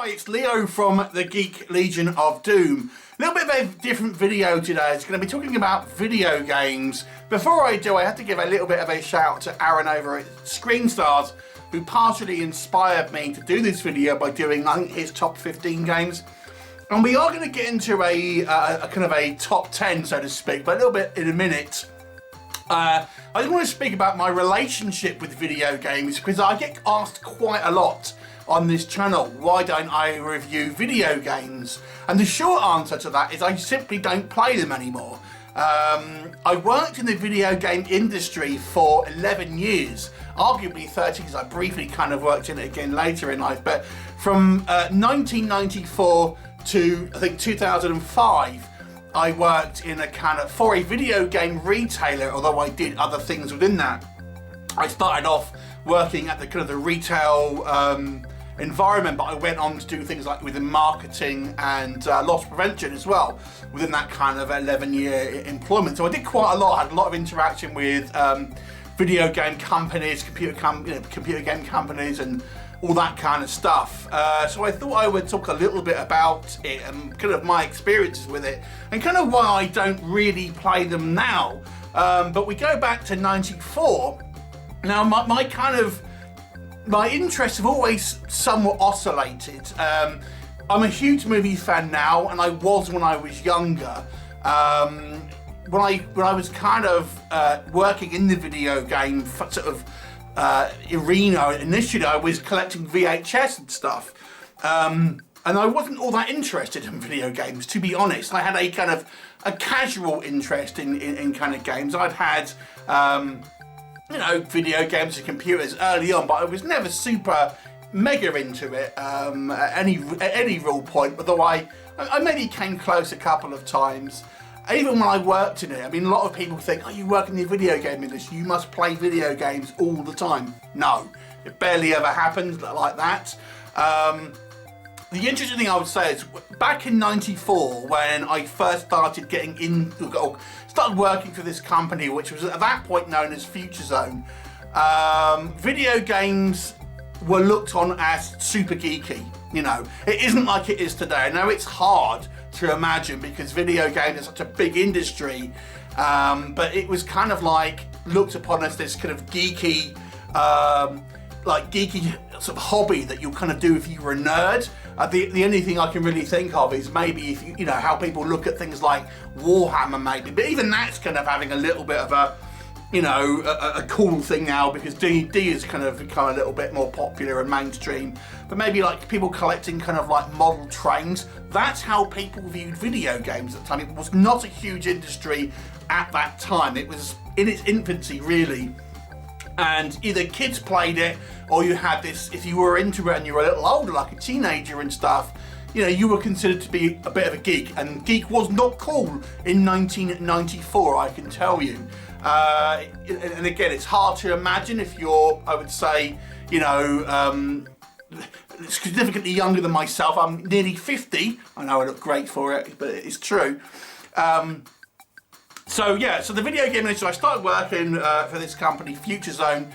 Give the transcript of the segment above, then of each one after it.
Hi, it's Leo from the Geek Legion of Doom. A little bit of a different video today. It's going to be talking about video games. Before I do, I have to give a little bit of a shout to Aaran over at Screenstars, who partially inspired me to do this video by doing, I think, his top 15 games. And we are going to get into a kind of a top 10, so to speak, but a little bit in a minute. I just want to speak about my relationship with video games, because I get asked quite a lot on this channel, why don't I review video games? And the short answer to that is I simply don't play them anymore. I worked in the video game industry for 11 years, arguably 30 because I briefly kind of worked in it again later in life, but from 1994 to I think 2005, I worked in a kind of, for a video game retailer, although I did other things within that. I started off working at the kind of the retail environment, but I went on to do things like within marketing and loss prevention as well, within that kind of 11-year employment. So I did quite a lot, had a lot of interaction with video game companies, computer game companies and all that kind of stuff. So I thought I would talk a little bit about it and kind of my experiences with it and kind of why I don't really play them now. But we go back to 94. Now my interests have always somewhat oscillated. I'm a huge movie fan now, and I was when I was younger. When I was kind of working in the video game sort of arena initially, I was collecting VHS and stuff. And I wasn't all that interested in video games, to be honest. I had a kind of a casual interest in kind of games. I'd had video games and computers early on, but I was never super mega into it at any real point, although I maybe came close a couple of times. Even when I worked in it, I mean, a lot of people think, oh, you work in the video game industry, you must play video games all the time. No, it barely ever happened like that. The interesting thing I would say is, back in 94, when I first started started working for this company, which was at that point known as Future Zone, video games were looked on as super geeky. You know, it isn't like it is today. I know it's hard to imagine because video games are such a big industry, but it was kind of like looked upon as this kind of geeky, sort of hobby that you'll kind of do if you were a nerd. The only thing I can really think of is maybe if you know how people look at things like Warhammer, maybe, but even that's kind of having a little bit of a cool thing now because D&D has kind of become a little bit more popular and mainstream. But maybe like people collecting kind of like model trains, that's how people viewed video games at the time. It was not a huge industry at that time. It was in its infancy, really. And either kids played it, or you had this, if you were into it and you were a little older, like a teenager and stuff, you know, you were considered to be a bit of a geek. And geek was not cool in 1994, I can tell you. And again, it's hard to imagine if you're, I would say, significantly younger than myself. I'm nearly 50. I know I look great for it, but it's true. So the video game industry, I started working for this company, Future Zone,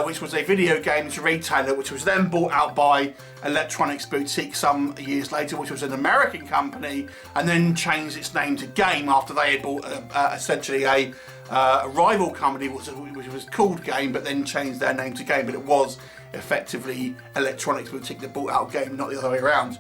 which was a video games retailer, which was then bought out by Electronics Boutique some years later, which was an American company, and then changed its name to Game after they had bought essentially a rival company, which was called Game, but then changed their name to Game. But it was effectively Electronics Boutique that bought out Game, not the other way around.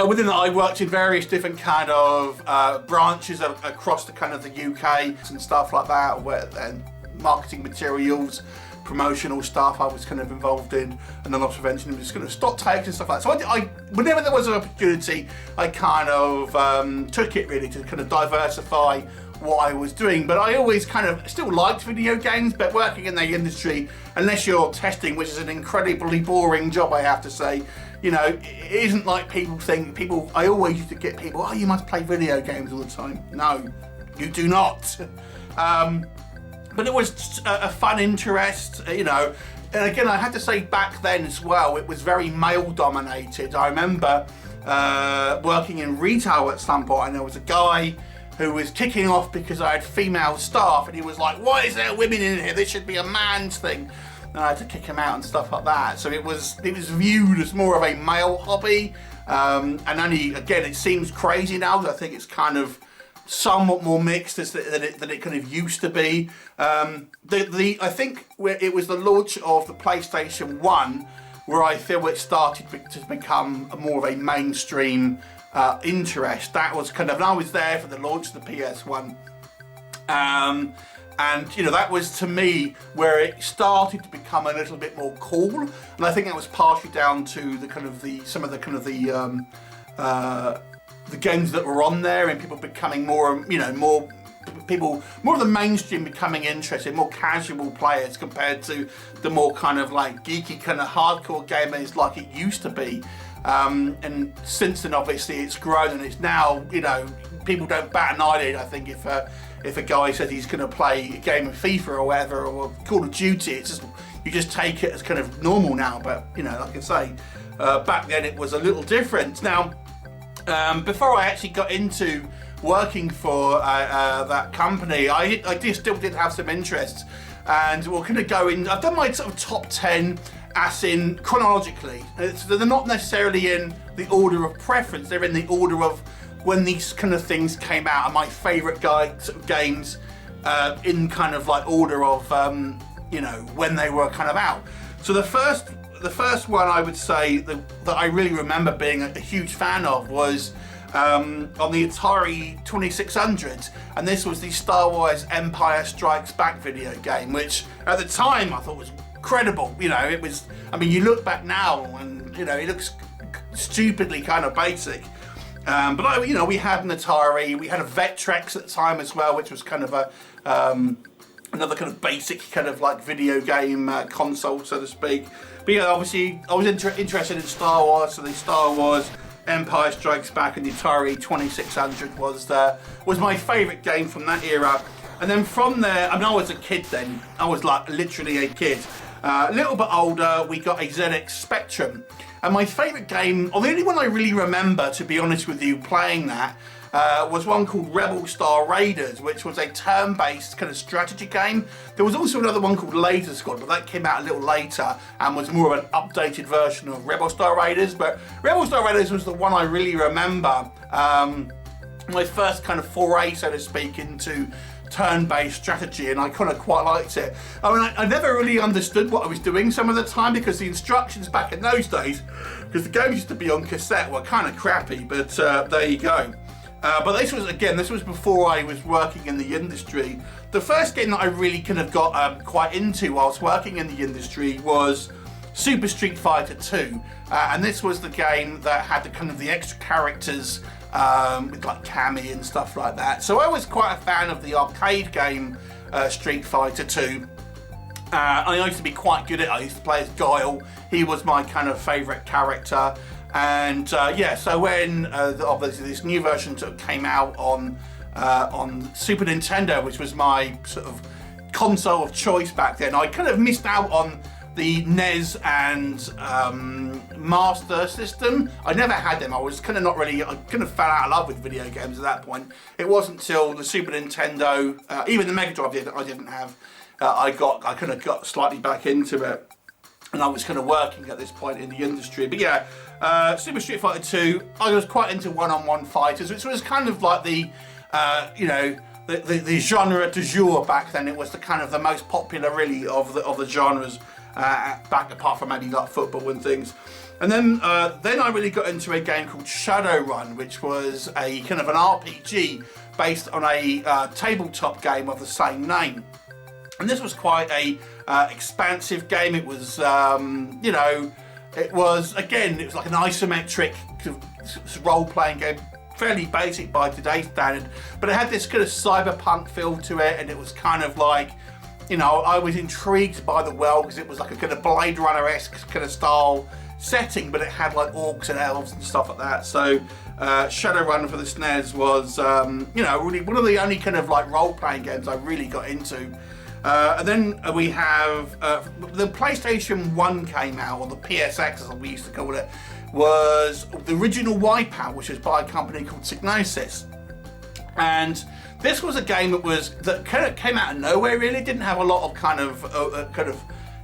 Within that, I worked in various different kind of branches across the kind of the UK and stuff like that, and marketing materials, promotional stuff I was kind of involved in, and then loss prevention and just kind of stock takes and stuff like that. So I whenever there was an opportunity, I kind of took it really to kind of diversify what I was doing. But I always kind of still liked video games, but working in the industry, unless you're testing, which is an incredibly boring job, I have to say, you know, it isn't like people think. I always used to get people, oh, you must play video games all the time. No, you do not. But it was a fun interest, you know. And again, I had to say back then as well, it was very male dominated. I remember working in retail at some point, and there was a guy who was kicking off because I had female staff, and he was like, why is there women in here? This should be a man's thing. and I had to kick him out and stuff like that. So it was viewed as more of a male hobby, and only, again, it seems crazy now, but I think it's kind of somewhat more mixed than it kind of used to be. I think it was the launch of the PlayStation 1 where I feel it started to become more of a mainstream interest. That was kind of, and I was there for the launch of the PS1. And you know, that was to me where it started to become a little bit more cool, and I think that was partially down to the kind of some of the games that were on there, and people becoming more, you know, more of the mainstream becoming interested, more casual players compared to the more kind of like geeky kind of hardcore gamers like it used to be. And since then, obviously, it's grown, and it's now, you know, people don't bat an eyelid. I think if a guy says he's going to play a game of FIFA or whatever, or Call of Duty, it's just, you just take it as kind of normal now. But you know, like I say, back then it was a little different. Now, before I actually got into working for that company, I still did have some interests, and we're going to go in. I've done my sort of top 10, as in chronologically. They're not necessarily in the order of preference. They're in the order of when these kind of things came out, and my favourite games in kind of like order of you know, when they were kind of out. So the first one I would say that I really remember being a huge fan of was on the Atari 2600, and this was the Star Wars Empire Strikes Back video game, which at the time I thought was incredible. You know, it was, I mean, you look back now and, you know, it looks stupidly kind of basic. But you know, we had an Atari, we had a Vectrex at the time as well, which was kind of a another kind of basic kind of like video game console, so to speak. But yeah, obviously I was interested in Star Wars, so the Star Wars Empire Strikes Back and the Atari 2600 was my favourite game from that era. And then from there, I mean, I was a kid then. I was like literally a kid. A little bit older, we got a ZX Spectrum. And my favourite game, or the only one I really remember, to be honest with you, playing that, was one called Rebel Star Raiders, which was a turn-based kind of strategy game. There was also another one called Laser Squad, but that came out a little later and was more of an updated version of Rebel Star Raiders. But Rebel Star Raiders was the one I really remember. My first kind of foray, so to speak, into turn-based strategy, and I kind of quite liked it. I mean, I never really understood what I was doing some of the time, because the instructions back in those days, because the games used to be on cassette, were kind of crappy, but there you go. But this was before I was working in the industry. The first game that I really kind of got quite into whilst working in the industry was Super Street Fighter 2, and this was the game that had the kind of the extra characters with like Cammy and stuff like that. So I was quite a fan of the arcade game Street Fighter 2. I used to be quite good at it. I used to play as Guile. He was my kind of favourite character. And yeah, so when obviously this new version sort of came out on Super Nintendo, which was my sort of console of choice back then, I kind of missed out on the NES and Master System. I never had them. I was kind of not really, I kind of fell out of love with video games at that point. It wasn't till the Super Nintendo, even the Mega Drive I didn't have, I kind of got slightly back into it. And I was kind of working at this point in the industry. But yeah, Super Street Fighter 2, I was quite into one-on-one fighters, which was kind of like the, you know, the genre du jour back then. It was the kind of the most popular really of the genres back, apart from maybe like football and things. And then I really got into a game called Shadowrun, which was a kind of an RPG based on a tabletop game of the same name. And this was quite a expansive game. It was, you know, it was like an isometric role-playing game, fairly basic by today's standard, but it had this kind of cyberpunk feel to it, and it was kind of like, you know, I was intrigued by the world because it was like a kind of Blade Runner-esque kind of style setting, but it had like orcs and elves and stuff like that. So Shadowrun for the SNES was, you know, really one of the only kind of like role-playing games I really got into. And then we have the PlayStation 1 came out, or the PSX as we used to call it, was the original Wipeout, which was by a company called Psygnosis. And this was a game that kind of came out of nowhere. Really didn't have a lot of kind of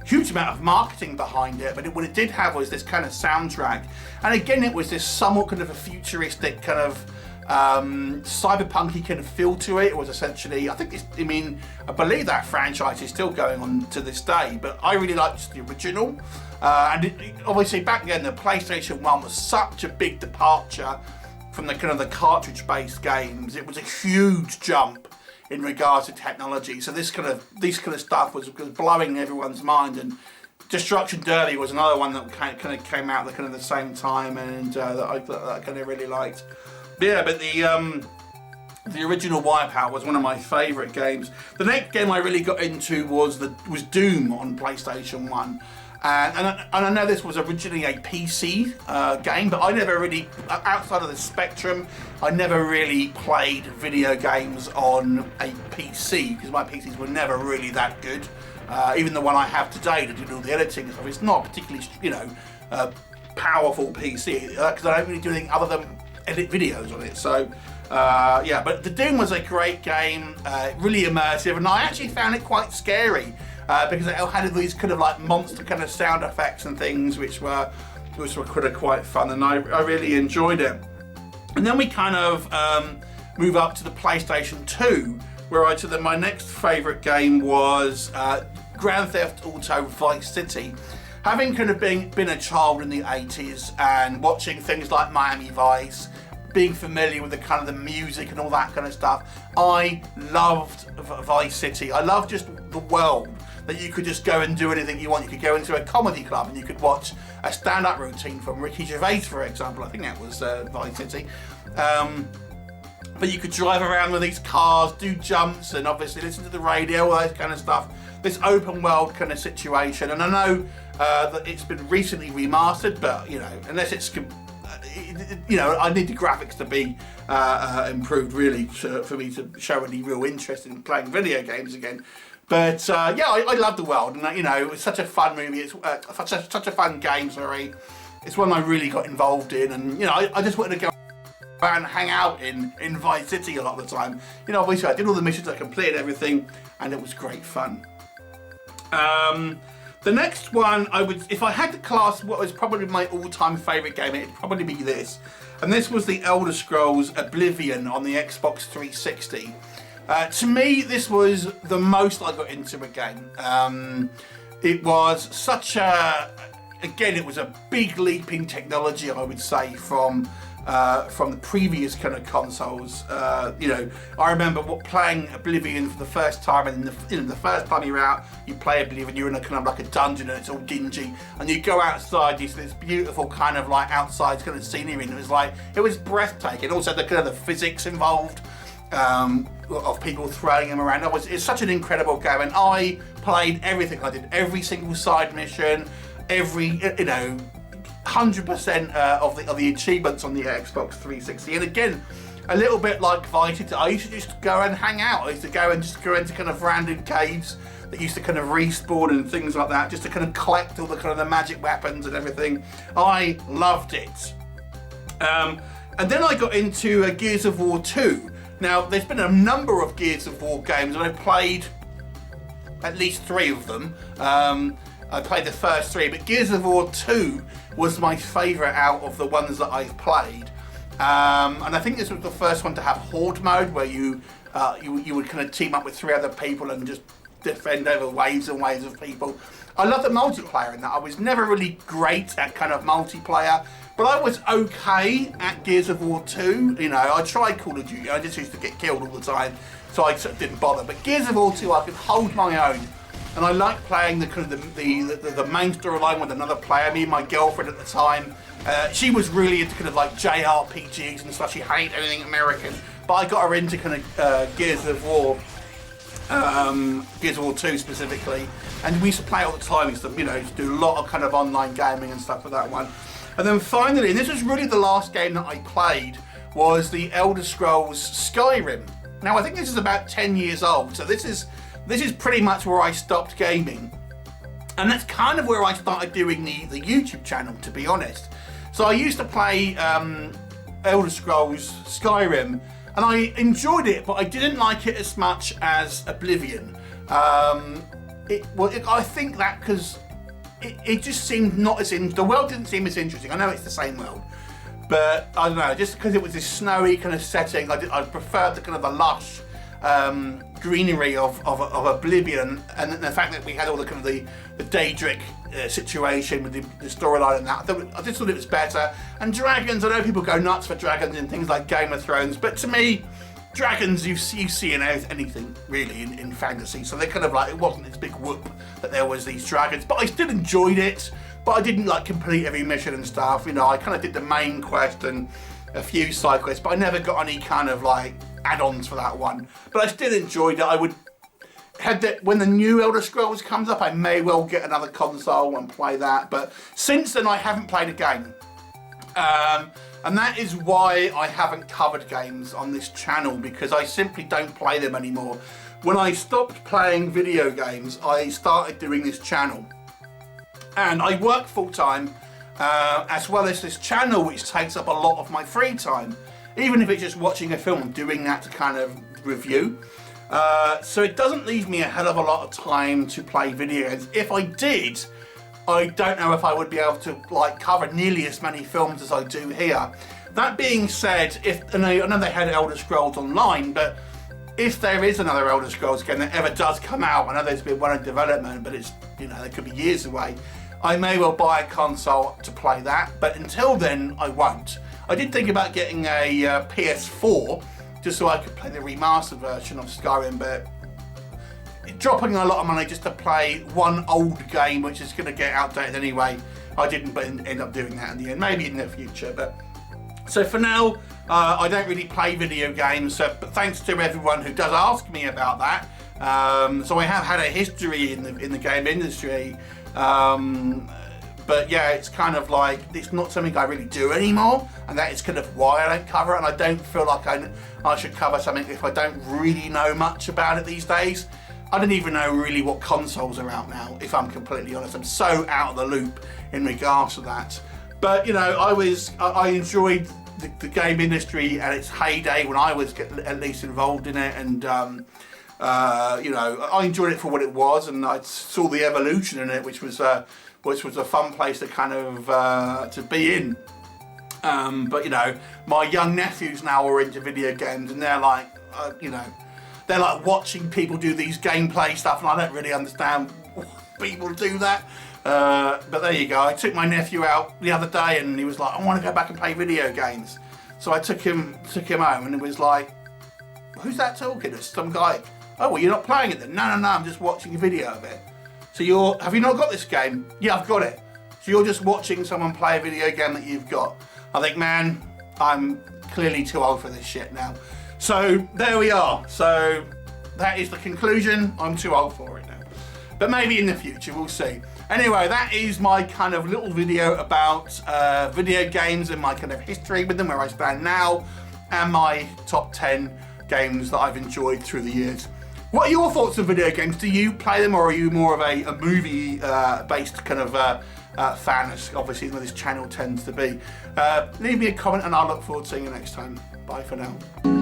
huge amount of marketing behind it, but what it did have was this kind of soundtrack. And again, it was this somewhat kind of a futuristic kind of cyberpunky kind of feel to it. It was essentially, I believe that franchise is still going on to this day, but I really liked the original. Obviously back then the PlayStation 1 was such a big departure from the kind of the cartridge-based games. It was a huge jump in regards to technology. So this kind of stuff was blowing everyone's mind, and Destruction Derby was another one that kind of came out at the same time, and that I kind of really liked. Yeah, but the original Wipeout was one of my favourite games. The next game I really got into was Doom on PlayStation 1. And I know this was originally a PC game, but I never really, outside of the Spectrum, I never really played video games on a PC, because my PCs were never really that good. Even the one I have today to do all the editing and stuff, it's not particularly, powerful PC, because I don't really do anything other than edit videos on it. So yeah, but the Doom was a great game, really immersive, and I actually found it quite scary because it had these kind of like monster kind of sound effects and things which were quite fun, and I really enjoyed it. And then we kind of move up to the PlayStation 2, where my next favourite game was Grand Theft Auto Vice City. Having kind of been a child in the 80s and watching things like Miami Vice, being familiar with the kind of the music and all that kind of stuff, I loved Vice City. I loved just the world, that you could just go and do anything you want. You could go into a comedy club and you could watch a stand-up routine from Ricky Gervais, for example. I think that was Vice City. But you could drive around with these cars, do jumps, and obviously listen to the radio, all that kind of stuff. This open world kind of situation. And I know that it's been recently remastered, but unless it's I need the graphics to be improved really for me to show any real interest in playing video games again. But yeah, I love the world, and it's such a fun movie. It's such a fun game. Sorry, it's one I really got involved in, and I just wanted to go and hang out in Vice City a lot of the time. Obviously I did all the missions, I completed everything, and it was great fun. The next one, if I had to class what was probably my all-time favourite game, it'd probably be this. And this was the Elder Scrolls Oblivion on the Xbox 360. To me, this was the most I got into a game. It was such it was a big leap in technology, I would say, from the previous kind of consoles. I remember playing Oblivion for the first time, and the first time you're out, you play Oblivion, you're in a kind of like a dungeon and it's all dingy, and you go outside, you see this beautiful kind of like outside kind of scenery, and it was breathtaking. Also the kind of the physics involved of people throwing them around. It's such an incredible game, and I played everything. I did every single side mission, every 100% of the achievements on the Xbox 360. And again, a little bit like Vice City, I used to just go and hang out. I used to go into kind of random caves that used to kind of respawn and things like that, just to kind of collect all the kind of the magic weapons and everything. I loved it. And then I got into Gears of War 2. Now, there's been a number of Gears of War games, and I've played at least 3 of them. I played the first 3, but Gears of War 2 was my favourite out of the ones that I've played. And I think this was the first one to have Horde mode, where you would kind of team up with 3 other people and just defend over waves and waves of people. I love the multiplayer in that. I was never really great at kind of multiplayer, but I was okay at Gears of War 2. I tried Call of Duty, I just used to get killed all the time, so I sort of didn't bother. But Gears of War 2, I could hold my own. And I liked playing the kind of the main storyline with another player. Me and my girlfriend at the time, she was really into kind of like JRPGs and stuff. She hated anything American, but I got her into kind of Gears of War 2 specifically. And we used to play all the time. We used to do a lot of kind of online gaming and stuff with that one. And then finally, and this was really the last game that I played, was the Elder Scrolls Skyrim. Now I think this is about 10 years old, so this is pretty much where I stopped gaming. And that's kind of where I started doing the YouTube channel, to be honest. So I used to play Elder Scrolls Skyrim, and I enjoyed it, but I didn't like it as much as Oblivion. I think that because it just seemed not as the world didn't seem as interesting. I know it's the same world, but I don't know, just because it was this snowy kind of setting, I preferred the kind of the lush greenery of Oblivion, and the fact that we had all the kind of the Daedric situation with the storyline and that. I just thought it was better. And dragons, I know people go nuts for dragons in things like Game of Thrones, but to me, dragons you see in anything really in fantasy, so they're kind of like, it wasn't this big whoop that there was these dragons, but I still enjoyed it. But I didn't like complete every mission and stuff, you know. I kind of did the main quest and a few side quests, but I never got any kind of like add-ons for that one. But I still enjoyed it. I would when the new Elder Scrolls comes up, I may well get another console and play that, but since then I haven't played a game. And that is why I haven't covered games on this channel, because I simply don't play them anymore. When I stopped playing video games, I started doing this channel. And I work full-time, as well as this channel, which takes up a lot of my free time. Even if it's just watching a film, I'm doing that to kind of review. So it doesn't leave me a hell of a lot of time to play video games. If I did, I don't know if I would be able to like cover nearly as many films as I do here. That being said, I know they had Elder Scrolls Online, but if there is another Elder Scrolls game that ever does come out, I know there's been one in development, but it's, you know, it could be years away, I may well buy a console to play that, but until then, I won't. I did think about getting a PS4, just so I could play the remastered version of Skyrim, but dropping a lot of money just to play one old game, which is going to get outdated anyway, I didn't end up doing that in the end. Maybe in the future, but so for now, I don't really play video games, but thanks to everyone who does ask me about that. So I have had a history in the game industry, but yeah, it's kind of like, it's not something I really do anymore, and that is kind of why I don't cover it, and I don't feel like I should cover something if I don't really know much about it these days. I don't even know really what consoles are out now, if I'm completely honest. I'm so out of the loop in regards to that. But you know, I enjoyed the game industry at its heyday when I was at least involved in it, and you know, I enjoyed it for what it was, and I saw the evolution in it, which was a fun place to kind of to be in. But you know, my young nephews now are into video games, and they're like, you know, they're like watching people do these gameplay stuff, and I don't really understand why people do that. But there you go. I took my nephew out the other day, and he was like, I want to go back and play video games. So I took him home, and it was like, who's that talking? It's some guy. Oh, well, you're not playing it then? No, I'm just watching a video of it. So have you not got this game? Yeah, I've got it. So you're just watching someone play a video game that you've got. I think, man, I'm clearly too old for this shit now. So there we are. So that is the conclusion. I'm too old for it now. But maybe in the future, we'll see. Anyway, that is my kind of little video about video games and my kind of history with them, where I stand now, and my top 10 games that I've enjoyed through the years. What are your thoughts on video games? Do you play them, or are you more of a movie-based kind of fan, as obviously this channel tends to be? Leave me a comment, and I'll look forward to seeing you next time. Bye for now.